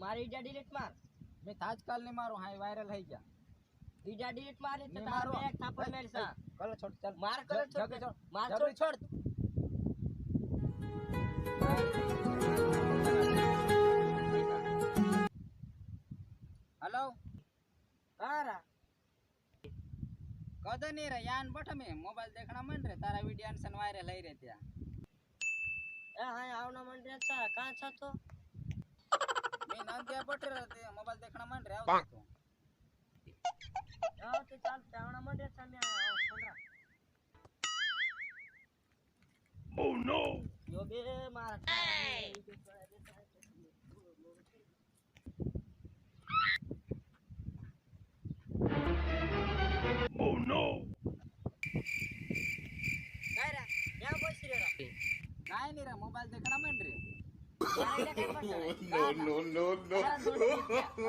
મારી ઈડા ડિલીટ માર. મેં તાજકાલ ને મારો હાય વાયરલ થઈ ગયા. ઈડા ડિલીટ મારે તો નહીં તારો મારો. એક થાપડ મેલસા. કલો છોડ ચાલ. માર કરો છોડ. જબરી છોડ. માર જબરી છોડ. છોડ. हेलो કારા कद नहीं रे यान बठ में मोबाइल देखना मन रे तारा वीडियो सन वायरल है रे त्या એ હા આવના મંડે છે કાં છો તો मैं नाम दिया बठ रे ते मोबाइल देखना मन रे आवतो तो આવ તો ચાલ આવના મંડે છે મે આવ ફોનરા ઓ નો યો બે મારા ઓ નો કાયરા યા બોસી રે काय नहीं रे मोबाइल देखना मन रे नो नो नो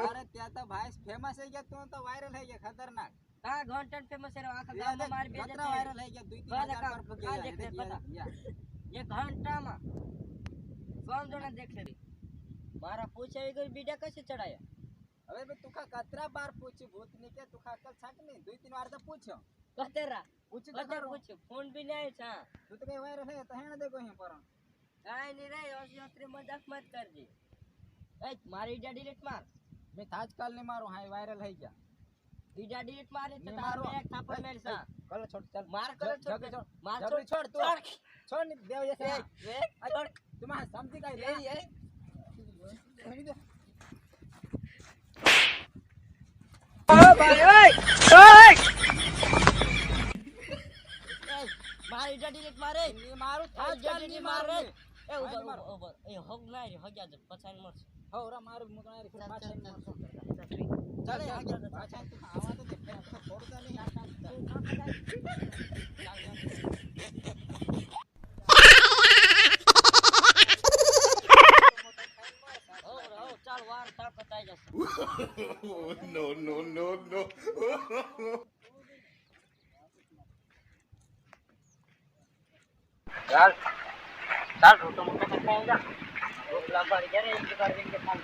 अरे त्या तो भाई फेमस है गया तू तो वायरल है गया खतरनाक हां घंटन फेमस है आखा गांव में मार बेजे खतरा वायरल है गया 2-3 हजार पर का देख ले पता ये घंटा में कौन जोना देख ले मारा पूछे गई बीड़ा कैसे चढ़ाया अबे बे तुखा कतरा बार पूछी भूत ने के तुखा अक्ल छाक नहीं 2-3 बार तो पूछो कतेरा पूछ तो कतेर करो पूछ फोन भी नहीं छा तू तो कहीं वायरल है तो है ना देखो यहीं पर काई नहीं रे असली मजाक मत कर जी ए मारी ईडा डिलीट मार मैं ताजकाल ने मारो हाय वायरल है गया ईडा डिलीट मारे तो नहीं तारो मारो। एक थापड़ मेलसा कलो छोड़ चल मार करो छोड़ जबरी छोड़ मार जबरी छोड़ छोड़ तू छोड़ नहीं देव जैसे ए छोड़ तुम्हारा समझी का रे ये मारी ईडा डिलीट मारे नहीं मारू आज ताजकाल जल्दी नहीं मार मारो रे ए उबर उबर ए होग नहीं हग्या दे पछान मत हो रा मारू मुकना रे पाछा चले आगे आगे पाछा तू आवा तो देख छोड़ता नहीं आता ચાલ વાર તાકત આવી જશે no, no, no, no. ચાલ ચાલ રોટો મોટો ખાઈ જા રોટલા પર જરે એક કાર વિંગે ફોન